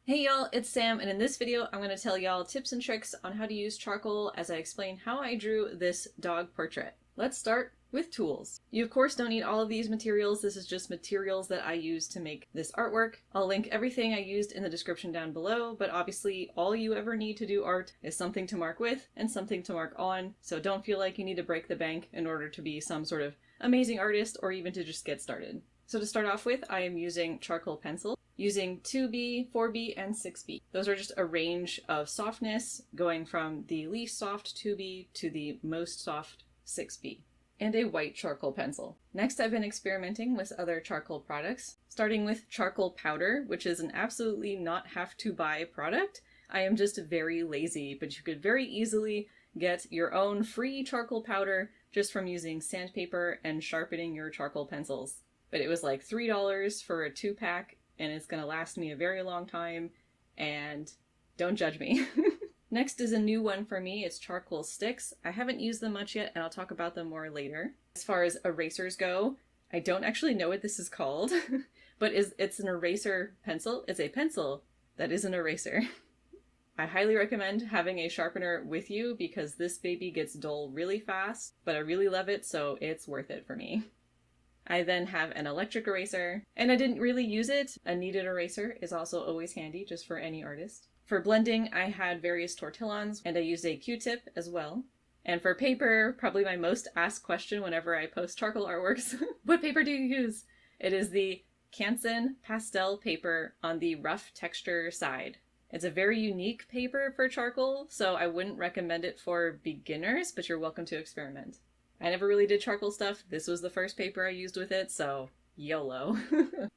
Hey y'all, it's Sam, and in this video I'm going to tell y'all tips and tricks on how to use charcoal as I explain how I drew this dog portrait. Let's start with tools. You of course don't need all of these materials, this is just materials that I used to make this artwork. I'll link everything I used in the description down below, but obviously all you ever need to do art is something to mark with and something to mark on, so don't feel like you need to break the bank in order to be some sort of amazing artist or even to just get started. So to start off with, I am using charcoal pencil, using 2B, 4B, and 6B. Those are just a range of softness going from the least soft 2B to the most soft 6B. And a white charcoal pencil. Next, I've been experimenting with other charcoal products, starting with charcoal powder, which is an absolutely not have to buy product. I am just very lazy, but you could very easily get your own free charcoal powder just from using sandpaper and sharpening your charcoal pencils. But it was like $3 for a 2-pack, and it's gonna last me a very long time, and don't judge me. Next is a new one for me, it's charcoal sticks. I haven't used them much yet, and I'll talk about them more later. As far as erasers go, I don't actually know what this is called, but it's an eraser pencil. It's a pencil that is an eraser. I highly recommend having a sharpener with you because this baby gets dull really fast, but I really love it, so it's worth it for me. I then have an electric eraser, and I didn't really use it. A kneaded eraser is also always handy, just for any artist. For blending, I had various tortillons, and I used a Q-tip as well. And for paper, probably my most asked question whenever I post charcoal artworks, what paper do you use? It is the Canson pastel paper on the rough texture side. It's a very unique paper for charcoal, so I wouldn't recommend it for beginners, but you're welcome to experiment. I never really did charcoal stuff. This was the first paper I used with it, so YOLO.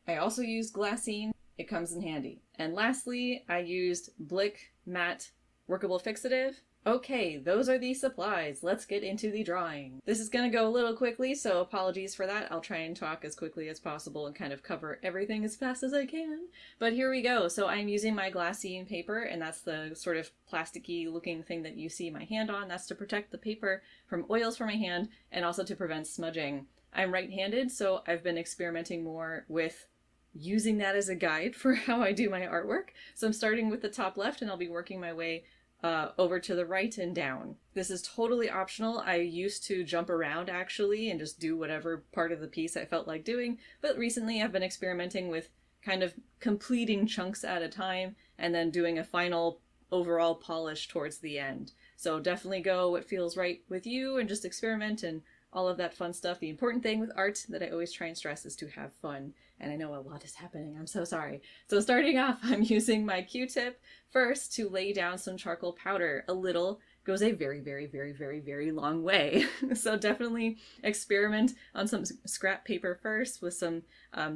I also used glassine. It comes in handy. And lastly, I used Blick Matte Workable Fixative. Okay, those are the supplies. Let's get into the drawing. This is gonna go a little quickly, so apologies for that. I'll try and talk as quickly as possible and kind of cover everything as fast as I can. But here we go. So I'm using my glassine paper, and that's the sort of plasticky looking thing that you see my hand on. That's to protect the paper from oils from my hand and also to prevent smudging. I'm right-handed, so I've been experimenting more with using that as a guide for how I do my artwork. So I'm starting with the top left and I'll be working my way over to the right and down. This is totally optional. I used to jump around actually and just do whatever part of the piece I felt like doing, but recently I've been experimenting with kind of completing chunks at a time and then doing a final overall polish towards the end. So definitely go what feels right with you and just experiment and all of that fun stuff. The important thing with art that I always try and stress is to have fun. And I know a lot is happening, I'm so sorry. So starting off, I'm using my Q-tip first to lay down some charcoal powder. A little goes a very, very, very, very, very long way. So definitely experiment on some scrap paper first with some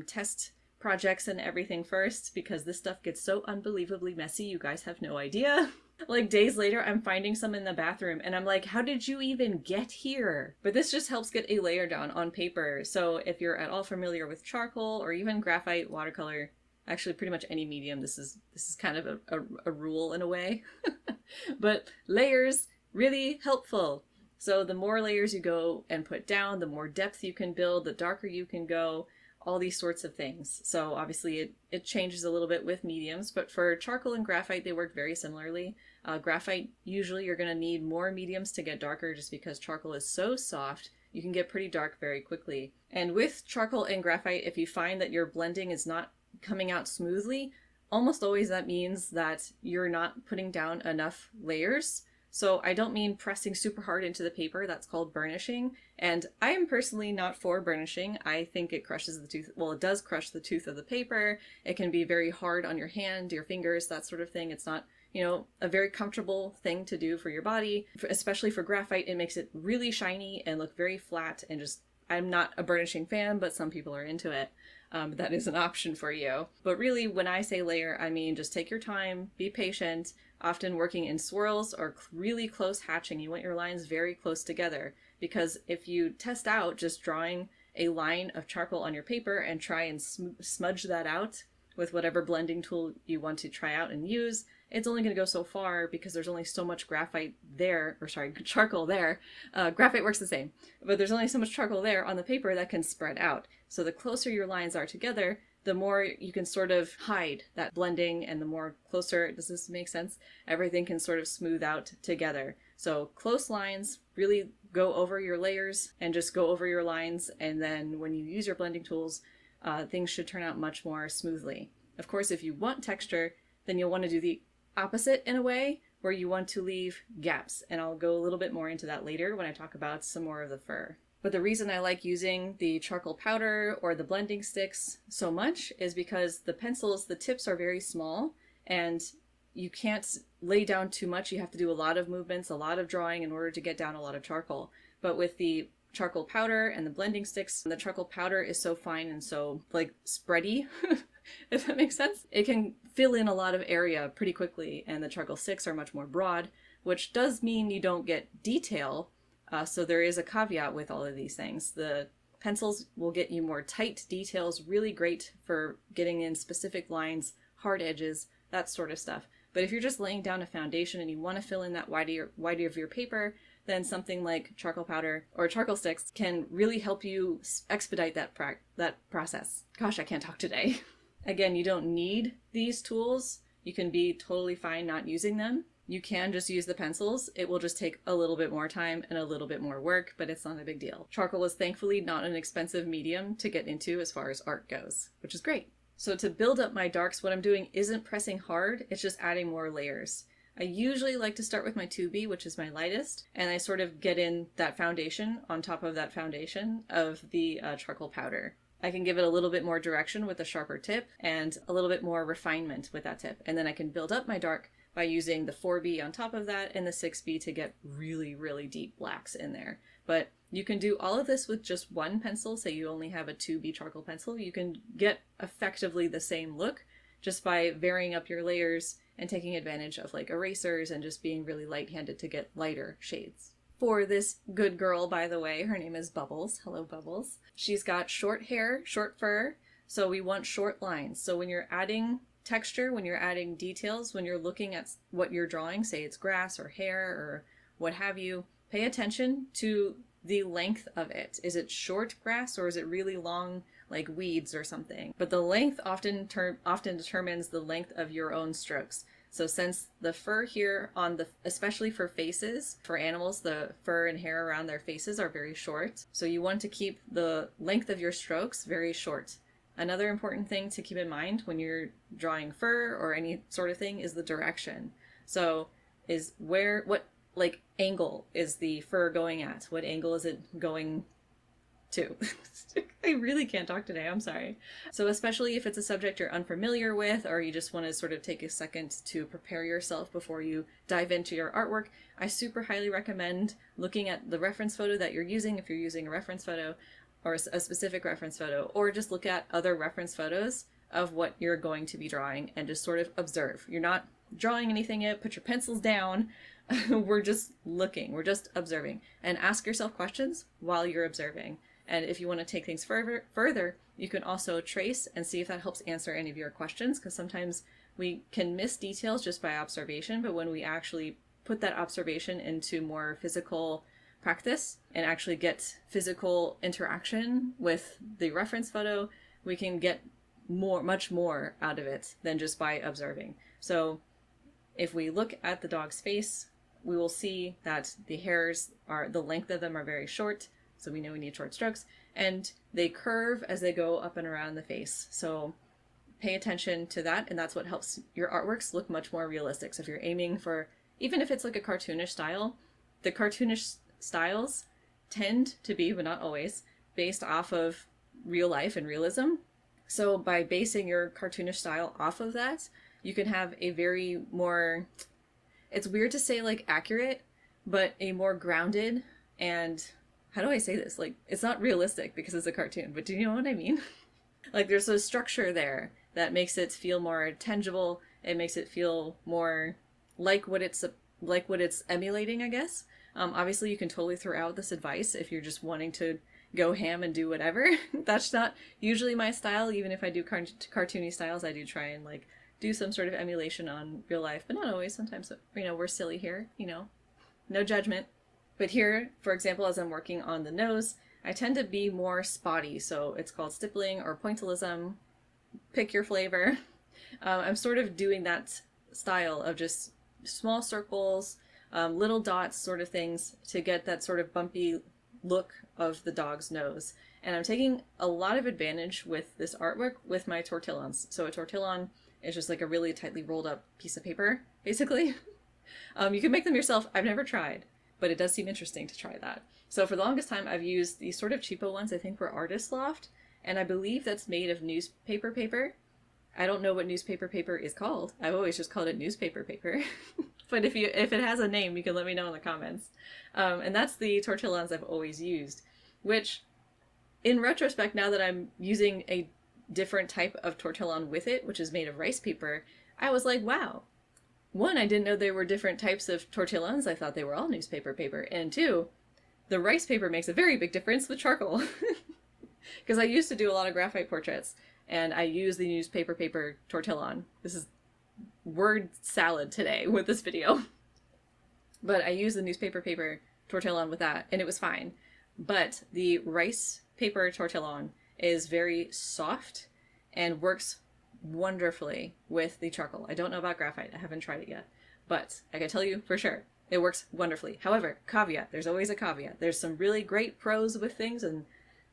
test projects and everything first, because this stuff gets so unbelievably messy, you guys have no idea. Like days later, I'm finding some in the bathroom and I'm like, how did you even get here? But this just helps get a layer down on paper. So if you're at all familiar with charcoal or even graphite, watercolor, actually pretty much any medium, this is kind of a rule in a way. But layers, really helpful. So the more layers you go and put down, the more depth you can build, the darker you can go, all these sorts of things. So obviously it changes a little bit with mediums, but for charcoal and graphite, they work very similarly. Graphite, usually you're going to need more mediums to get darker just because charcoal is so soft, you can get pretty dark very quickly. And with charcoal and graphite, if you find that your blending is not coming out smoothly, almost always that means that you're not putting down enough layers. So I don't mean pressing super hard into the paper, that's called burnishing. And I am personally not for burnishing. I think it crushes the tooth. Well, it does crush the tooth of the paper. It can be very hard on your hand, your fingers, that sort of thing. It's not, a very comfortable thing to do for your body. Especially for graphite, it makes it really shiny and look very flat and just, I'm not a burnishing fan, but some people are into it. That is an option for you. But really, when I say layer, I mean just take your time, be patient, often working in swirls or really close hatching. You want your lines very close together, because if you test out just drawing a line of charcoal on your paper and try and smudge that out with whatever blending tool you want to try out and use, it's only going to go so far because there's only so much charcoal there. Graphite works the same, but there's only so much charcoal there on the paper that can spread out. So the closer your lines are together, the more you can sort of hide that blending, and the more closer, does this make sense? Everything can sort of smooth out together. So close lines, really go over your layers and just go over your lines, and then when you use your blending tools, things should turn out much more smoothly. Of course, if you want texture, then you'll want to do the opposite in a way, where you want to leave gaps, and I'll go a little bit more into that later when I talk about some more of the fur. But the reason I like using the charcoal powder or the blending sticks so much is because the pencils, the tips are very small, and you can't lay down too much. You have to do a lot of movements, a lot of drawing in order to get down a lot of charcoal. But with the charcoal powder and the blending sticks, the charcoal powder is so fine and so like spready, if that makes sense. It can fill in a lot of area pretty quickly, and the charcoal sticks are much more broad, which does mean you don't get detail. So there is a caveat with all of these things. The pencils will get you more tight details, really great for getting in specific lines, hard edges, that sort of stuff. But if you're just laying down a foundation and you want to fill in that wider of your paper, then something like charcoal powder or charcoal sticks can really help you expedite that process. Gosh, I can't talk today. Again, you don't need these tools. You can be totally fine not using them. You can just use the pencils. It will just take a little bit more time and a little bit more work, but it's not a big deal. Charcoal is thankfully not an expensive medium to get into as far as art goes, which is great. So to build up my darks, what I'm doing isn't pressing hard, it's just adding more layers. I usually like to start with my 2B, which is my lightest, and I sort of get in that foundation on top of that foundation of the charcoal powder. I can give it a little bit more direction with a sharper tip and a little bit more refinement with that tip. And then I can build up my dark by using the 4B on top of that and the 6B to get really, really deep blacks in there. But you can do all of this with just one pencil. Say you only have a 2B charcoal pencil. You can get effectively the same look just by varying up your layers and taking advantage of like erasers and just being really light-handed to get lighter shades. For this good girl, by the way, her name is Bubbles. Hello, Bubbles. She's got short hair, short fur, so we want short lines. So when you're adding texture, when you're adding details, when you're looking at what you're drawing, say it's grass or hair or what have you, pay attention to the length of it. Is it short grass or is it really long, like weeds or something? But the length often determines the length of your own strokes. So since the fur here especially for faces, for animals, the fur and hair around their faces are very short. So you want to keep the length of your strokes very short. Another important thing to keep in mind when you're drawing fur or any sort of thing is the direction. So what angle is the fur going at? What angle is it going to? I really can't talk today, I'm sorry. So especially if it's a subject you're unfamiliar with, or you just want to sort of take a second to prepare yourself before you dive into your artwork, I super highly recommend looking at the reference photo that you're using, if you're using a reference photo, or a specific reference photo, or just look at other reference photos of what you're going to be drawing and just sort of observe. You're not drawing anything yet, put your pencils down. We're just looking, we're just observing, and ask yourself questions while you're observing. And if you want to take things further, you can also trace and see if that helps answer any of your questions, because sometimes we can miss details just by observation, but when we actually put that observation into more physical practice and actually get physical interaction with the reference photo, we can get much more out of it than just by observing. So if we look at the dog's face, we will see that the length of them are very short, so we know we need short strokes, and they curve as they go up and around the face. So pay attention to that, and that's what helps your artworks look much more realistic. So if you're aiming for, even if it's like a cartoonish style, the cartoonish styles tend to be, but not always, based off of real life and realism. So by basing your cartoonish style off of that, you can have a very more, it's weird to say like accurate, but a more grounded and, how do I say this? Like, it's not realistic because it's a cartoon, but do you know what I mean? Like there's a structure there that makes it feel more tangible. It makes it feel more like what it's emulating, I guess. Obviously you can totally throw out this advice if you're just wanting to go ham and do whatever. That's not usually my style. Even if I do cartoony styles, I do try and like do some sort of emulation on real life, but not always. Sometimes, we're silly here, no judgment. But here, for example, as I'm working on the nose, I tend to be more spotty. So it's called stippling or pointillism, pick your flavor. I'm sort of doing that style of just small circles, little dots sort of things to get that sort of bumpy look of the dog's nose. And I'm taking a lot of advantage with this artwork with my tortillons. So a tortillon is just like a really tightly rolled up piece of paper, basically. You can make them yourself. I've never tried, but it does seem interesting to try that. So for the longest time, I've used these sort of cheapo ones, I think were Artist Loft, and I believe that's made of newspaper paper. I don't know what newspaper paper is called. I've always just called it newspaper paper. But if it has a name, you can let me know in the comments. And that's the tortillons I've always used, which in retrospect, now that I'm using a different type of tortillon with it, which is made of rice paper, I was like, wow. One, I didn't know there were different types of tortillons. I thought they were all newspaper paper. And two, the rice paper makes a very big difference with charcoal. Because I used to do a lot of graphite portraits, and I use the newspaper paper tortillon. This is word salad today with this video. But I used the newspaper paper tortillon with that, and it was fine. But the rice paper tortillon is very soft and works wonderfully with the charcoal. I don't know about graphite. I haven't tried it yet. But I can tell you for sure, it works wonderfully. However, caveat. There's always a caveat. There's some really great pros with things, and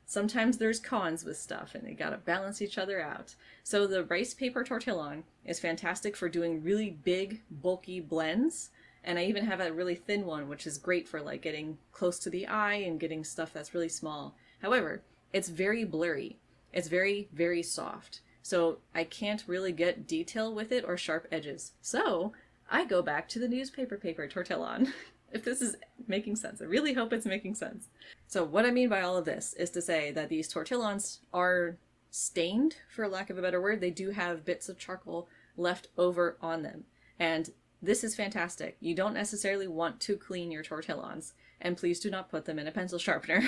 sometimes there's cons with stuff, and they gotta balance each other out. So the rice paper tortillon is fantastic for doing really big, bulky blends. And I even have a really thin one, which is great for like getting close to the eye and getting stuff that's really small. However, it's very blurry. It's very, very soft. So I can't really get detail with it or sharp edges. So I go back to the newspaper paper tortillon. If this is making sense. I really hope it's making sense. So what I mean by all of this is to say that these tortillons are stained, for lack of a better word. They do have bits of charcoal left over on them. And this is fantastic. You don't necessarily want to clean your tortillons. And please do not put them in a pencil sharpener.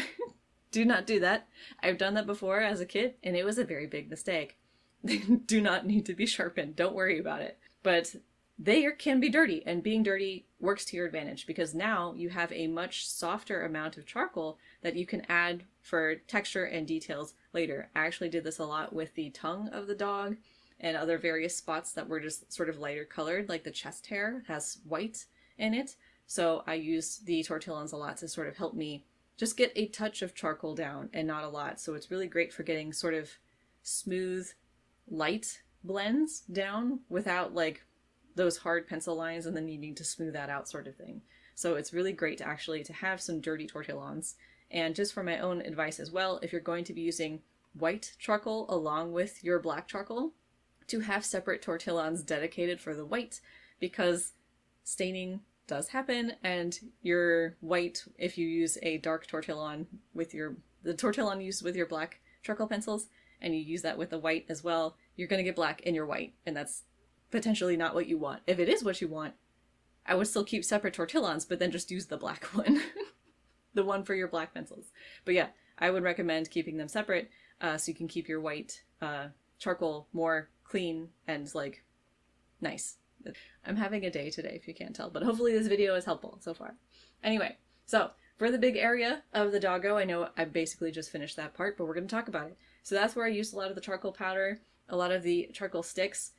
Do not do that. I've done that before as a kid, and it was a very big mistake. They do not need to be sharpened. Don't worry about it. But they can be dirty, and being dirty works to your advantage because now you have a much softer amount of charcoal that you can add for texture and details later. I actually did this a lot with the tongue of the dog and other various spots that were just sort of lighter colored, like the chest hair has white in it. So I use the tortillons a lot to sort of help me just get a touch of charcoal down and not a lot. So it's really great for getting sort of smooth, light blends down without like those hard pencil lines and then needing to smooth that out sort of thing. So it's really great to actually to have some dirty tortillons. And just for my own advice as well, if you're going to be using white charcoal along with your black charcoal, to have separate tortillons dedicated for the white, because staining does happen, and your white, if you use a dark tortillon with the tortillon used with your black charcoal pencils, and you use that with the white as well, you're going to get black in your white, and that's potentially not what you want. If it is what you want, I would still keep separate tortillons, but then just use the black one. The one for your black pencils. But yeah, I would recommend keeping them separate so you can keep your white charcoal more clean and like nice. I'm having a day today if you can't tell, but hopefully this video is helpful so far. Anyway, so for the big area of the doggo, I know I basically just finished that part, but we're going to talk about it. So that's where I used a lot of the charcoal powder, a lot of the charcoal sticks.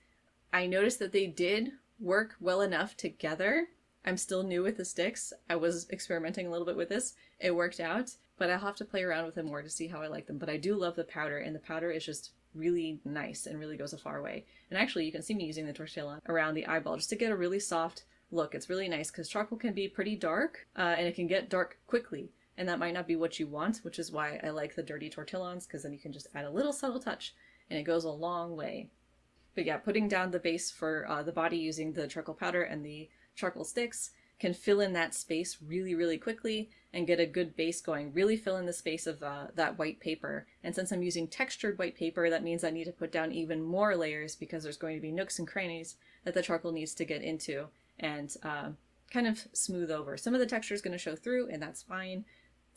I noticed that they did work well enough together. I'm still new with the sticks. I was experimenting a little bit with this. It worked out, but I'll have to play around with them more to see how I like them. But I do love the powder, and the powder is just really nice and really goes a far way. And actually, you can see me using the tortilla around the eyeball just to get a really soft look. It's really nice because charcoal can be pretty dark, and it can get dark quickly. And that might not be what you want, which is why I like the dirty tortillons, because then you can just add a little subtle touch, and it goes a long way. But yeah, putting down the base for the body using the charcoal powder and the charcoal sticks can fill in that space really, really quickly and get a good base going. Really fill in the space of that white paper. And since I'm using textured white paper, that means I need to put down even more layers because there's going to be nooks and crannies that the charcoal needs to get into and kind of smooth over. Some of the texture is going to show through, and that's fine.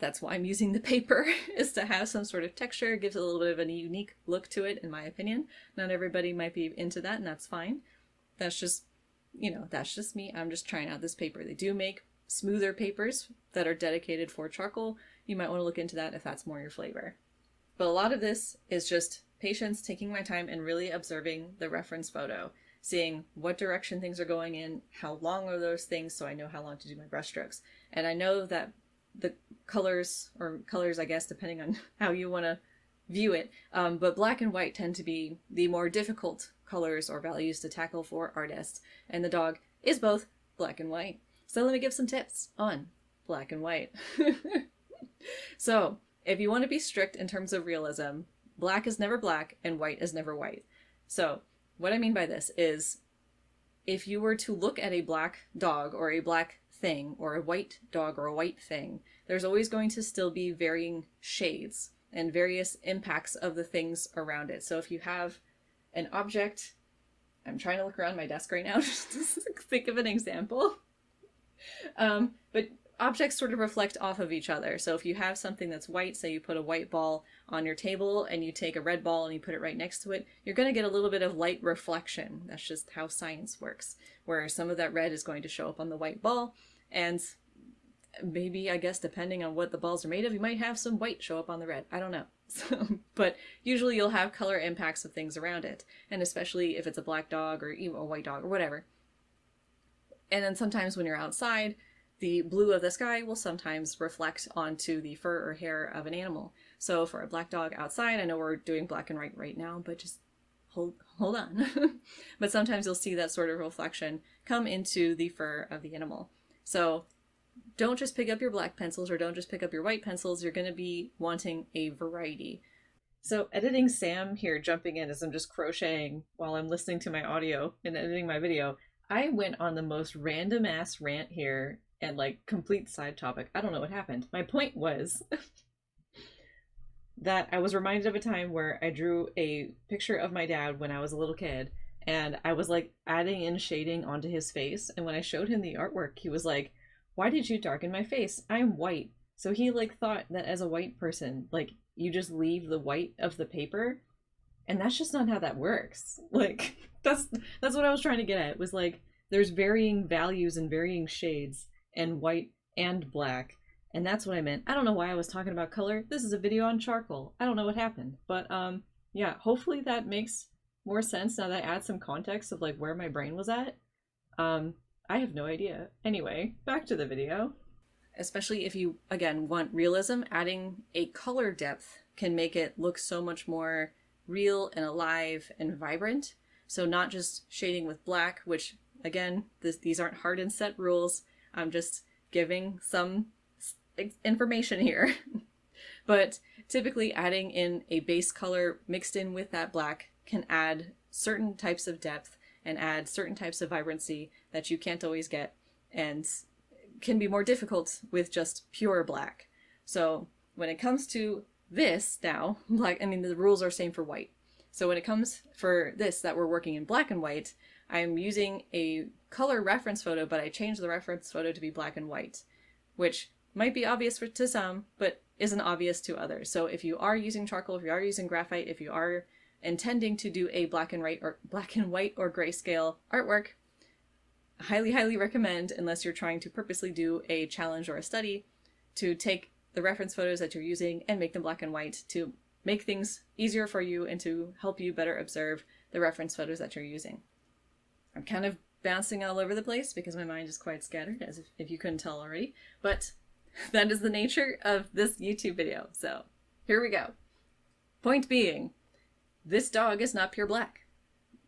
That's why I'm using the paper, is to have some sort of texture. It gives a little bit of a unique look to it, in my opinion. Not everybody might be into that, and that's fine. That's just, that's just me. I'm just trying out this paper. They do make smoother papers that are dedicated for charcoal. You might want to look into that if that's more your flavor. But a lot of this is just patience, taking my time, and really observing the reference photo, seeing what direction things are going in, how long are those things, so I know how long to do my brush strokes. And I know that the colors, I guess, depending on how you want to view it, but black and white tend to be the more difficult colors or values to tackle for artists, and the dog is both black and white. So let me give some tips on black and white. So if you want to be strict in terms of realism, black is never black and white is never white. So what I mean by this is, if you were to look at a black dog or a black thing or a white dog or a white thing, there's always going to still be varying shades and various impacts of the things around it. So if you have an object, I'm trying to look around my desk right now just to think of an example. But objects sort of reflect off of each other. So if you have something that's white, say you put a white ball on your table and you take a red ball and you put it right next to it, you're going to get a little bit of light reflection. That's just how science works, where some of that red is going to show up on the white ball, and maybe, I guess, depending on what the balls are made of, you might have some white show up on the red. I don't know. But usually you'll have color impacts of things around it, and especially if it's a black dog or even a white dog or whatever. And then sometimes when you're outside, the blue of the sky will sometimes reflect onto the fur or hair of an animal. So for a black dog outside, I know we're doing black and white right now, but just hold on. But sometimes you'll see that sort of reflection come into the fur of the animal. So don't just pick up your black pencils or don't just pick up your white pencils. You're going to be wanting a variety. So editing Sam here, jumping in as I'm just crocheting while I'm listening to my audio and editing my video, I went on the most random ass rant here and like complete side topic. I don't know what happened. My point was that I was reminded of a time where I drew a picture of my dad when I was a little kid, and I was like adding in shading onto his face. And when I showed him the artwork, he was like, "Why did you darken my face? I'm white." So he like thought that as a white person, like you just leave the white of the paper, and that's just not how that works. Like that's what I was trying to get at, was like there's varying values and varying shades and white and black, and that's what I meant. I don't know why I was talking about color. This is a video on charcoal. I don't know what happened, but yeah, hopefully that makes more sense now that I add some context of like where my brain was at. I have no idea. Anyway, back to the video. Especially if you, again, want realism, adding a color depth can make it look so much more real and alive and vibrant. So not just shading with black, which, again, these aren't hard and set rules. I'm just giving some information here. But typically adding in a base color mixed in with that black can add certain types of depth and add certain types of vibrancy that you can't always get, and can be more difficult with just pure black. So when it comes to this now, black, I mean, the rules are same for white. So when it comes for this that we're working in black and white, I'm using a color reference photo, but I changed the reference photo to be black and white, which might be obvious to some, but isn't obvious to others. So if you are using charcoal, if you are using graphite, if you are intending to do a black and white or grayscale artwork, highly recommend, unless you're trying to purposely do a challenge or a study, to take the reference photos that you're using and make them black and white to make things easier for you and to help you better observe the reference photos that you're using. I'm kind of bouncing all over the place because my mind is quite scattered, as if you couldn't tell already, but that is the nature of this YouTube video. So here we go. Point being, this dog is not pure black.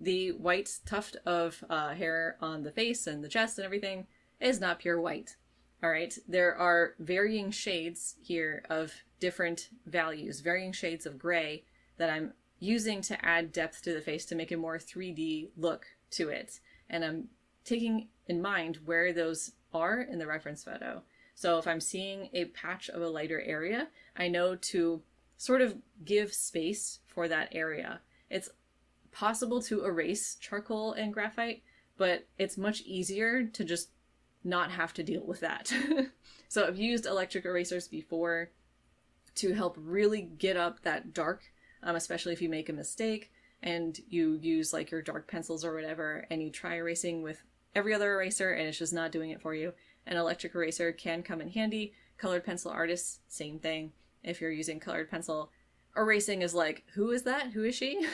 The white tuft of hair on the face and the chest and everything is not pure white. All right, there are varying shades here of different values, varying shades of gray that I'm using to add depth to the face to make a more 3D look to it. And I'm taking in mind where those are in the reference photo. So if I'm seeing a patch of a lighter area, I know to sort of give space for that area. It's possible to erase charcoal and graphite, but it's much easier to just not have to deal with that. So I've used electric erasers before to help really get up that dark, especially if you make a mistake and you use like your dark pencils or whatever, and you try erasing with every other eraser and it's just not doing it for you. An electric eraser can come in handy. Colored pencil artists, same thing. If you're using colored pencil, erasing is like, who is that? Who is she?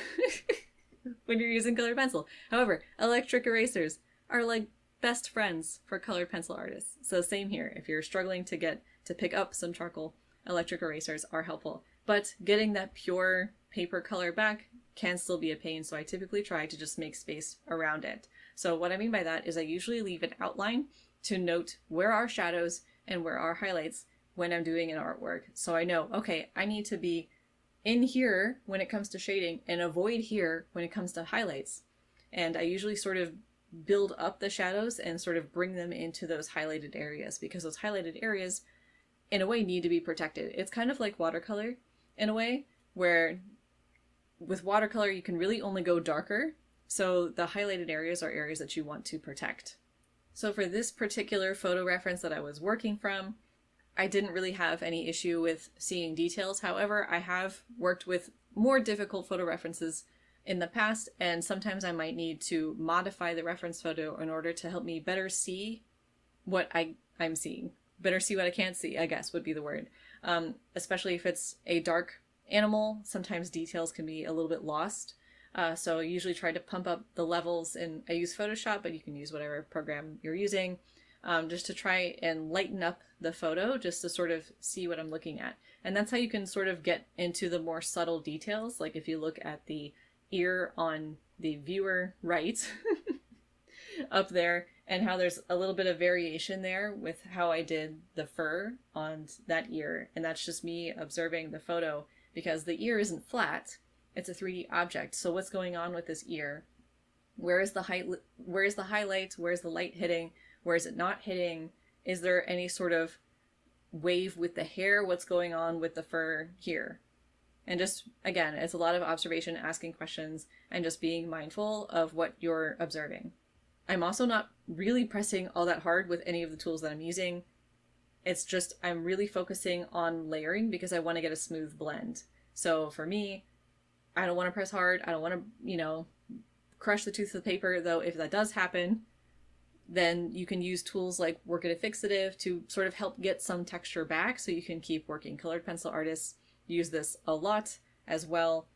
When you're using colored pencil. However, electric erasers are like best friends for colored pencil artists. So same here. If you're struggling to get to pick up some charcoal, electric erasers are helpful. But getting that pure paper color back can still be a pain, so I typically try to just make space around it. So what I mean by that is I usually leave an outline to note where are shadows and where are highlights when I'm doing an artwork. So I know, okay, I need to be in here when it comes to shading and avoid here when it comes to highlights. And I usually sort of build up the shadows and sort of bring them into those highlighted areas, because those highlighted areas in a way need to be protected. It's kind of like watercolor in a way, where with watercolor you can really only go darker, so the highlighted areas are areas that you want to protect. So for this particular photo reference that I was working from, I didn't really have any issue with seeing details. However, I have worked with more difficult photo references in the past, and sometimes I might need to modify the reference photo in order to help me better see what I'm seeing. Better see what I can't see, I guess would be the word. Especially if it's a dark animal, sometimes details can be a little bit lost. So I usually try to pump up the levels, and I use Photoshop, but you can use whatever program you're using, just to try and lighten up the photo, just to sort of see what I'm looking at. And that's how you can sort of get into the more subtle details. Like if you look at the ear on the viewer right up there, and how there's a little bit of variation there with how I did the fur on that ear. And that's just me observing the photo, because the ear isn't flat, it's a 3D object. So what's going on with this ear? Where is the height? Where is the highlight? Where's the light hitting? Where is it not hitting? Is there any sort of wave with the hair? What's going on with the fur here? And just, again, it's a lot of observation, asking questions, and just being mindful of what you're observing. I'm also not really pressing all that hard with any of the tools that I'm using. It's just I'm really focusing on layering because I want to get a smooth blend. So for me, I don't want to press hard. I don't want to, crush the tooth of the paper, though if that does happen, then you can use tools like Work It Fixative to sort of help get some texture back so you can keep working. Colored pencil artists use this a lot as well.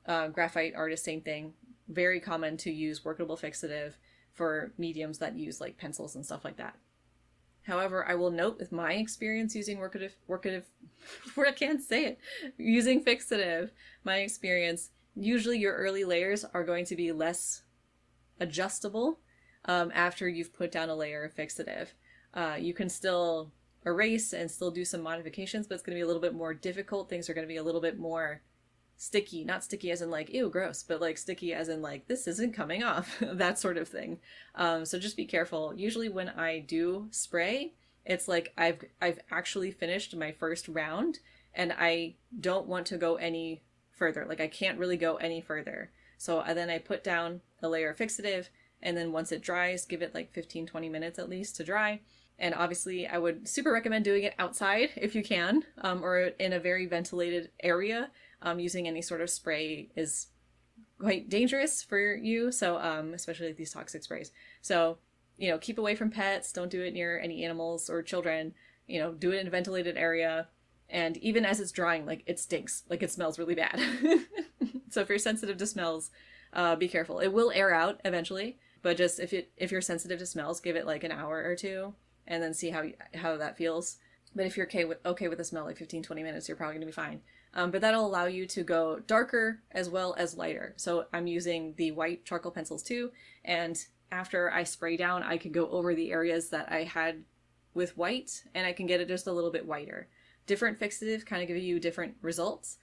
Graphite artists, same thing. Very common to use workable fixative for mediums that use like pencils and stuff like that. However, I will note with my experience using I can't say it, using fixative, my experience, usually your early layers are going to be less adjustable after you've put down a layer of fixative. You can still erase and still do some modifications, but it's going to be a little bit more difficult. Things are going to be a little bit more sticky, not sticky as in like, ew, gross, but like sticky as in like, this isn't coming off, that sort of thing. So just be careful. Usually when I do spray, it's like I've actually finished my first round and I don't want to go any further. Like I can't really go any further. So then I put down a layer of fixative, and then once it dries, give it like 15-20 minutes at least to dry. And obviously I would super recommend doing it outside if you can, or in a very ventilated area. Using any sort of spray is quite dangerous for you, so especially like these toxic sprays. So, keep away from pets, don't do it near any animals or children, do it in a ventilated area. And even as it's drying, like it stinks, like it smells really bad. So if you're sensitive to smells, be careful. It will air out eventually, but just if you're sensitive to smells, give it like an hour or two and then see how that feels. But if you're okay with the smell, like 15-20 minutes, you're probably gonna be fine. But that'll allow you to go darker as well as lighter. So I'm using the white charcoal pencils too, and after I spray down, I can go over the areas that I had with white, and I can get it just a little bit whiter. Different fixatives kind of give you different results.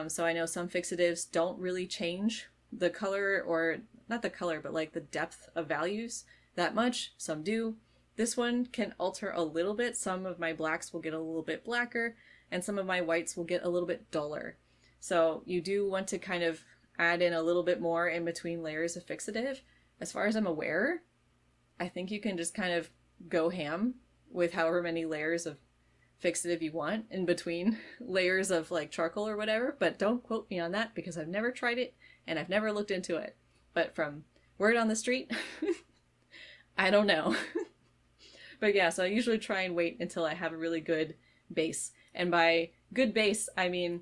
So I know some fixatives don't really change the color, or not the color, but like the depth of values that much. Some do. This one can alter a little bit. Some of my blacks will get a little bit blacker, and some of my whites will get a little bit duller. So you do want to kind of add in a little bit more in between layers of fixative. As far as I'm aware, I think you can just kind of go ham with however many layers of fixative you want in between layers of like charcoal or whatever, but don't quote me on that because I've never tried it and I've never looked into it. But from word on the street, I don't know. But yeah, so I usually try and wait until I have a really good base. And by good base, I mean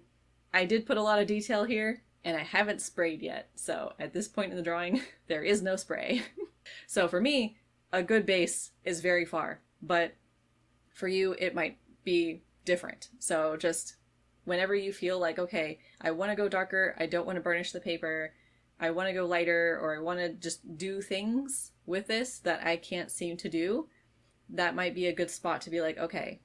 I did put a lot of detail here, and I haven't sprayed yet. So at this point in the drawing, there is no spray. So for me, a good base is very far, but for you, it might be different. So just whenever you feel like, okay, I want to go darker, I don't want to burnish the paper, I want to go lighter, or I want to just do things with this that I can't seem to do, that might be a good spot to be like, okay,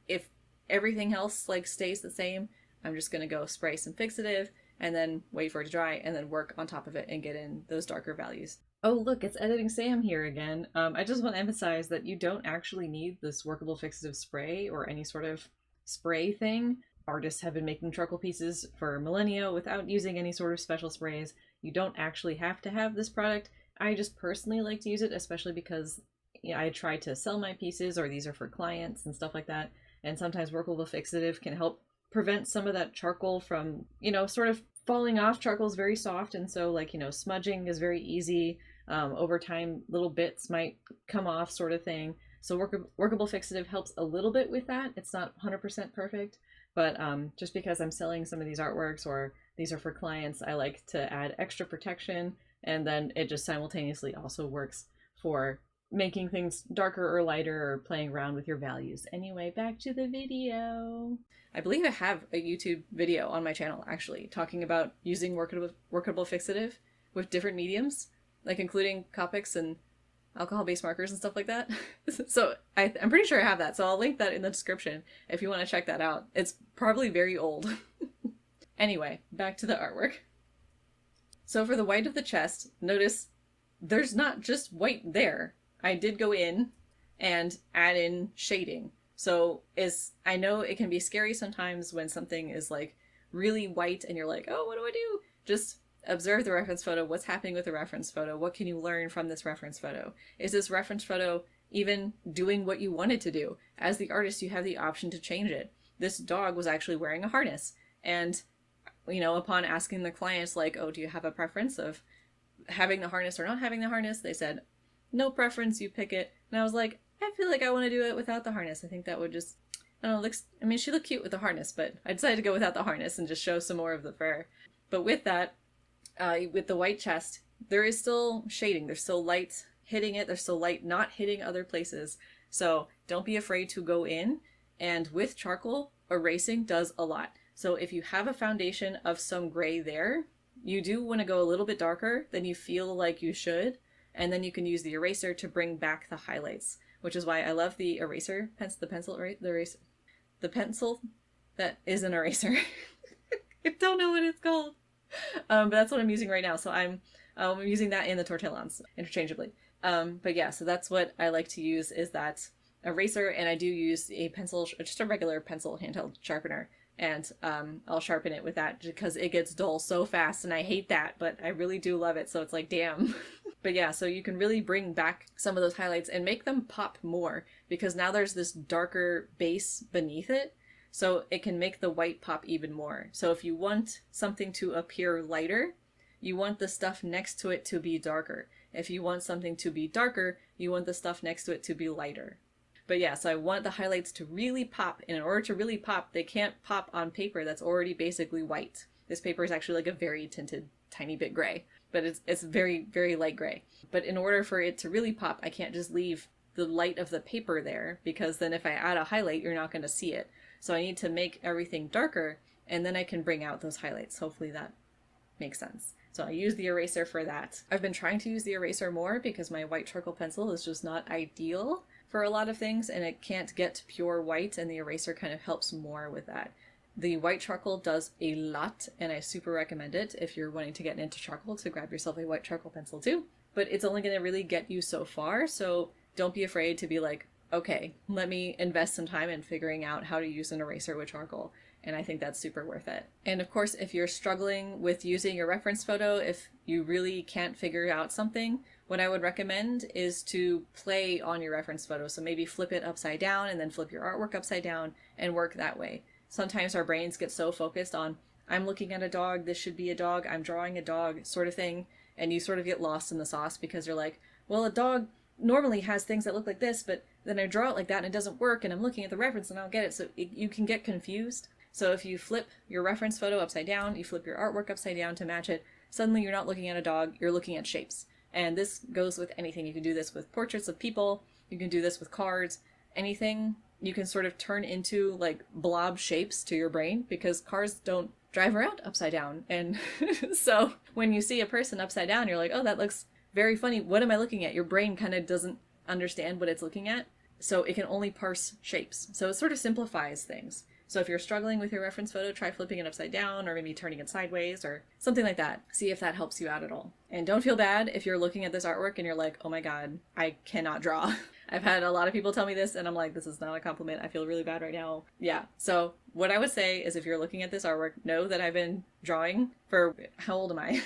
if everything else like stays the same, I'm just going to go spray some fixative and then wait for it to dry and then work on top of it and get in those darker values. Oh, look, it's Editing Sam here again. I just want to emphasize that you don't actually need this workable fixative spray or any sort of spray thing. Artists have been making charcoal pieces for millennia without using any sort of special sprays. You don't actually have to have this product. I just personally like to use it, especially because I try to sell my pieces, or these are for clients and stuff like that. And sometimes workable fixative can help prevent some of that charcoal from, sort of falling off. Charcoal is very soft, and so smudging is very easy. Over time, little bits might come off, sort of thing. So workable fixative helps a little bit with that. It's not 100% perfect, but just because I'm selling some of these artworks or these are for clients, I like to add extra protection, and then it just simultaneously also works for making things darker or lighter or playing around with your values. Anyway, back to the video. I believe I have a YouTube video on my channel actually talking about using workable fixative with different mediums, like including Copics and alcohol-based markers and stuff like that. So I'm pretty sure I have that, so I'll link that in the description if you want to check that out. It's probably very old. Anyway, back to the artwork. So for the white of the chest, notice there's not just white there. I did go in and add in shading. So I know it can be scary sometimes when something is like really white and you're like, oh, what do I do? Just observe the reference photo. What's happening with the reference photo? What can you learn from this reference photo? Is this reference photo even doing what you wanted to do? As the artist, you have the option to change it. This dog was actually wearing a harness. And, upon asking the clients like, oh, do you have a preference of having the harness or not having the harness? They said, no preference, you pick it. And I was like, I feel like I want to do it without the harness. I think that would just, I don't know, she looked cute with the harness, but I decided to go without the harness and just show some more of the fur. But with that, with the white chest, there is still shading. There's still light hitting it. There's still light not hitting other places. So don't be afraid to go in. And with charcoal, erasing does a lot. So if you have a foundation of some gray there, you do want to go a little bit darker than you feel like you should. And then you can use the eraser to bring back the highlights, which is why I love the eraser, the pencil that is an eraser. I don't know what it's called. But that's what I'm using right now. So I'm using that in the tortillons interchangeably. But yeah, so that's what I like to use, is that eraser, and I do use a pencil, just a regular pencil handheld sharpener, and I'll sharpen it with that because it gets dull so fast, and I hate that, but I really do love it, so it's like, damn. But yeah, so you can really bring back some of those highlights and make them pop more, because now there's this darker base beneath it, so it can make the white pop even more. So if you want something to appear lighter, you want the stuff next to it to be darker. If you want something to be darker, you want the stuff next to it to be lighter. But yeah, so I want the highlights to really pop, and in order to really pop, they can't pop on paper that's already basically white. This paper is actually like a very tinted, tiny bit gray, but it's very, very light gray. But in order for it to really pop, I can't just leave the light of the paper there, because then if I add a highlight, you're not going to see it. So I need to make everything darker, and then I can bring out those highlights. Hopefully that makes sense. So I use the eraser for that. I've been trying to use the eraser more because my white charcoal pencil is just not ideal for a lot of things, and it can't get to pure white, and the eraser kind of helps more with that. The white charcoal does a lot, and I super recommend it if you're wanting to get into charcoal, to grab yourself a white charcoal pencil too. But it's only going to really get you so far, so don't be afraid to be like, okay, let me invest some time in figuring out how to use an eraser with charcoal. And I think that's super worth it. And of course, if you're struggling with using your reference photo, if you really can't figure out something, what I would recommend is to play on your reference photo. So maybe flip it upside down and then flip your artwork upside down and work that way. Sometimes our brains get so focused on, I'm looking at a dog, this should be a dog, I'm drawing a dog, sort of thing. And you sort of get lost in the sauce because you're like, well, a dog normally has things that look like this, but then I draw it like that and it doesn't work, and I'm looking at the reference and I don't get it. So you can get confused. So if you flip your reference photo upside down, you flip your artwork upside down to match it, suddenly you're not looking at a dog, you're looking at shapes. And this goes with anything. You can do this with portraits of people, you can do this with cards, anything you can sort of turn into like blob shapes to your brain, because cars don't drive around upside down. And so when you see a person upside down, you're like, oh, that looks very funny. What am I looking at? Your brain kind of doesn't understand what it's looking at. So it can only parse shapes. So it sort of simplifies things. So if you're struggling with your reference photo, try flipping it upside down or maybe turning it sideways or something like that. See if that helps you out at all. And don't feel bad if you're looking at this artwork and you're like, oh my God, I cannot draw. I've had a lot of people tell me this and I'm like, this is not a compliment. I feel really bad right now. Yeah. So what I would say is if you're looking at this artwork, know that I've been drawing for, how old am I?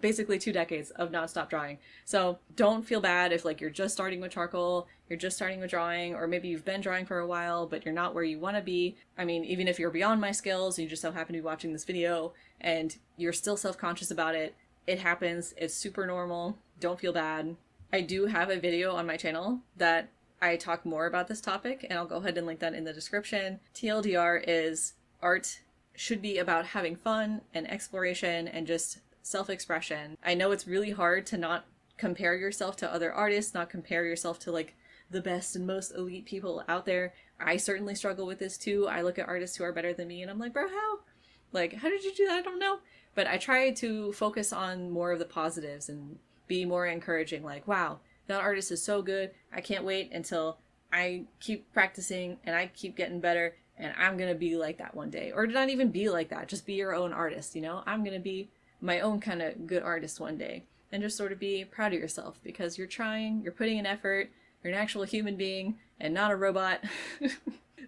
Basically 2 decades of nonstop drawing. So don't feel bad if like you're just starting with charcoal, you're just starting with drawing, or maybe you've been drawing for a while, but you're not where you want to be. I mean, even if you're beyond my skills, you just so happen to be watching this video and you're still self-conscious about it, it happens. It's super normal. Don't feel bad. I do have a video on my channel that I talk more about this topic, and I'll go ahead and link that in the description. TLDR is art should be about having fun and exploration and just self-expression. I know it's really hard to not compare yourself to other artists, not compare yourself to like the best and most elite people out there. I certainly struggle with this too. I look at artists who are better than me and I'm like, bro, how? Like, how did you do that? I don't know. But I try to focus on more of the positives and be more encouraging. Like, wow, that artist is so good. I can't wait until I keep practicing and I keep getting better and I'm going to be like that one day. Or not even be like that. Just be your own artist, you know? I'm going to be my own kind of good artist one day. And just sort of be proud of yourself because you're trying, you're putting in effort, you're an actual human being and not a robot.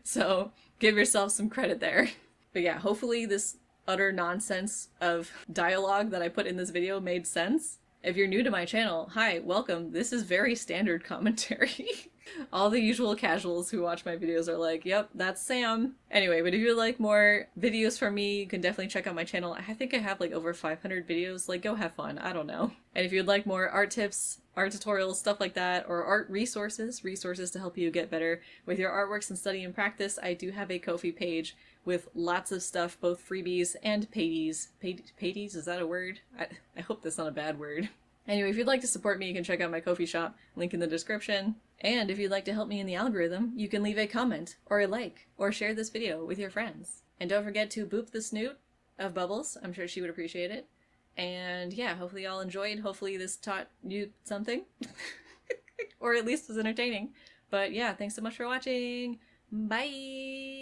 So give yourself some credit there. But yeah, hopefully this utter nonsense of dialogue that I put in this video made sense. If you're new to my channel, hi, welcome. This is very standard commentary. All the usual casuals who watch my videos are like, yep, that's Sam. Anyway, but if you like more videos from me, you can definitely check out my channel. I think I have like over 500 videos. Like, go have fun. I don't know. And if you'd like more art tips, art tutorials, stuff like that, or art resources to help you get better with your artworks and study and practice, I do have a Ko-fi page with lots of stuff, both freebies and paydies. Paydies, is that a word? I hope that's not a bad word. Anyway, if you'd like to support me, you can check out my Ko-fi shop, link in the description. And if you'd like to help me in the algorithm, you can leave a comment, or a like, or share this video with your friends. And don't forget to boop the snoot of Bubbles. I'm sure she would appreciate it. And yeah, hopefully y'all enjoyed. Hopefully this taught you something. Or at least was entertaining. But yeah, thanks so much for watching. Bye!